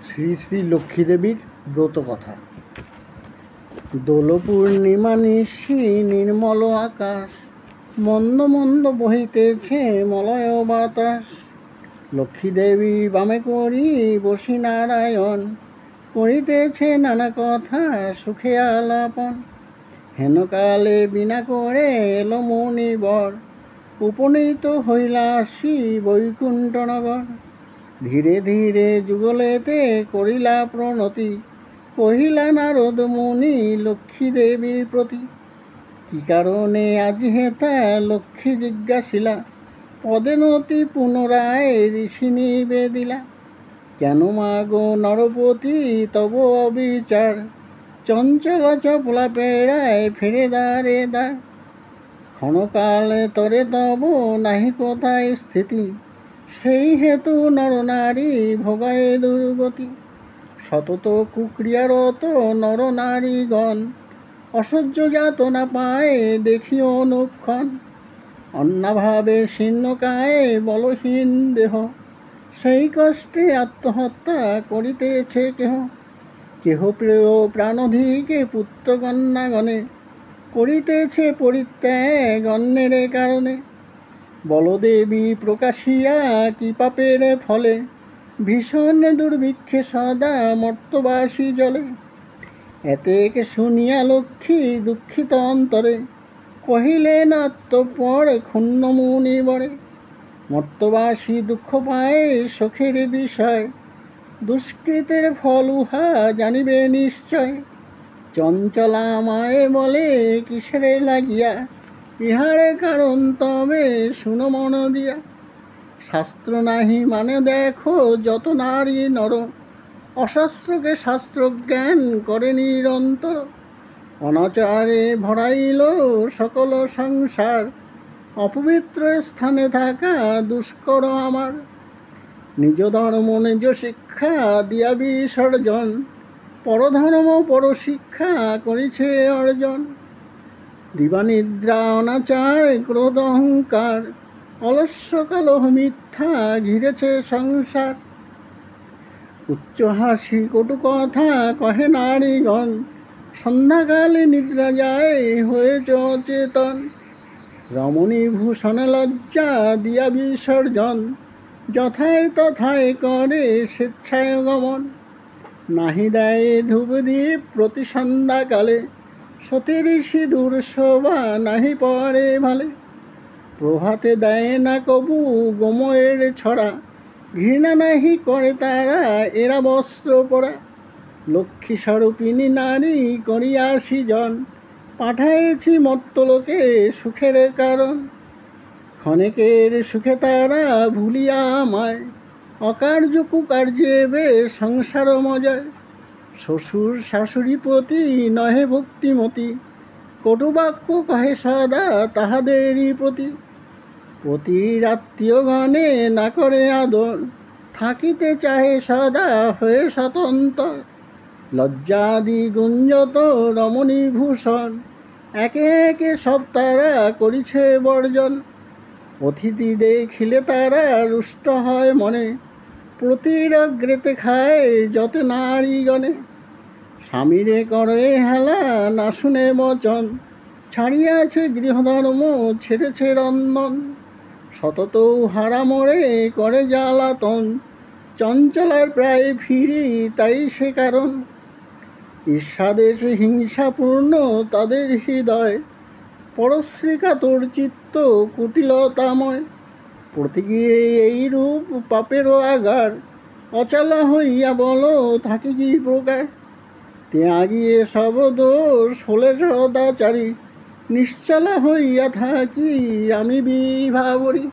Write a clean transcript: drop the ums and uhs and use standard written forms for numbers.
শ্রী শ্রী লক্ষ্মীদেবীর ব্রত কথা। দোল পূর্ণিমা নিশি নির্মল আকাশ, মন্দ মন্দ বহিতেছে মলয় বাতাস। লক্ষ্মীদেবী বামে করি বসি নারায়ণ, করিতেছে নানা কথা সুখে আলাপন। হেনকালে বিনা করে এলো মুনিবর, উপনীত হইলা আসি বৈকুণ্ঠনগর। ধীরে ধীরে যুগলেতে করিলা প্রণতি, কহিলা নারদ মুনি লক্ষ্মী দেবীর প্রতি। কি কারণে আজি হেতা লক্ষ্মী জিজ্ঞাসিলা, পদেনতি পুনরায় ঋষি নিবেদিলা। কেন মাগো নরপতি তব অবিচার, চঞ্চল চপলা পেড়ায় ফিরে দ্বারে দ্বার। ক্ষণকালে তরে তব নাহি কোথায় স্থিতি, সেই হেতু নরনারী ভোগায় দুর্গতি। সতত কুক্রিয়ারত নরনারীগণ, অসহ্য যাতনা পায় দেখি অনুক্ষণ। অন্নাভাবে শীর্ণকায়ে বলহীন দেহ, সেই কষ্টে আত্মহত্যা করিতেছে কেহ। কেহ প্রিয় প্রাণধিকে পুত্রকন্যাগণে, করিতেছে পরিত্যাগ অন্যের কারণে। বলদেবী প্রকাশিয়া কি পাপের ফলে, ভীষণ দুর্ভিক্ষে সদা মর্তবাসী জলে। এতেক শুনিয়া লক্ষ্মী দুঃখিত অন্তরে, কহিলেন অতঃপর ক্ষুণ্ণ মুনিবরে। মর্তবাসী দুঃখ পায় শোকের বিষয়, দুষ্কৃতের ফল উহা জানিবে নিশ্চয়। চঞ্চলা মায়ে বলে কিসের লাগিয়া, ইহার কারণ তবে শুনো মন দিয়া। শাস্ত্র নাহি মানে দেখো যত নারী নর, অশাস্ত্রকে শাস্ত্র জ্ঞান করে নিরন্তর। অনাচারে ভরাইল সকল সংসার, অপবিত্র স্থানে থাকা দুষ্কর আমার। নিজ ধর্ম নিজ শিক্ষা দিয়া বিসর্জন, পরধর্ম পরশিক্ষা করিছে অর্জন। দিবানিদ্রা অনাচার ক্রোধ অহংকার, অলস্য কালহ মিথ্যা ঘিরেছে সংসার। উচ্চ হাসি কটু কথা কহে নারীগণ, সন্ধ্যাকালে নিদ্রা যায় হয়েছে অচেতন। রমণী ভূষণ লজ্জা দিয়া বিসর্জন, যথায় তথায় করে স্বেচ্ছায় গমন। নাহি দেয় ধূপদীপ প্রতি সন্ধ্যাকালে, সতীর সিঁদুর শোভা নাহি পরে ভালে। প্রভাতে দেয় না কবু গোময়ের ছড়া, ঘৃণা নাহি করে তারা এরা বস্ত্র পরা। লক্ষ্মী স্বরূপিণী নারী করিয়া সৃজন, পাঠাইছি মর্তলোকে সুখের কারণ। ক্ষণেকের সুখে তারা ভুলিয়া আমায়, অকার্য কুকার্যে বে সংসার মজায়। শ্বশুর শাশুড়ি প্রতি নহে ভক্তিমতি, কটুবাক্য কহে সদা তাহাদেরই প্রতি। পতির আত্মীয়গণে না করে আদর, থাকিতে চাহে সদা হয়ে স্বতন্ত্র। লজ্জাদি গুঞ্জত রমণী ভূষণ, একে একে সব তারা করিছে বর্জন। অতিথি দেখিলে তারা রুষ্ট হয় মনে, প্রতির অগ্রেতে খায় যত নারীগণে। স্বামীরে করে হেলা না শুনে বচন, ছাড়িয়াছে গৃহধর্ম ছেড়েছে রন্ধন। সতত হারা মোড়ে করে জ্বালাতন, চঞ্চলার প্রায় ফিরি তাই সে কারণ। ঈর্ষাদেশ হিংসাপূর্ণ তাদের হৃদয়, পরশ্রী কাতর চিত্ত কুটিলতাময়। প্রতিগিয়ে এই রূপ পাপেরও আগার, অচলা হইয়া বলো থাকি কি প্রকার। ত্যাগিয়ে সব দোষ হলে সদাচারী, নিশ্চলা হইয়া থাকি আমি বিভাবরী।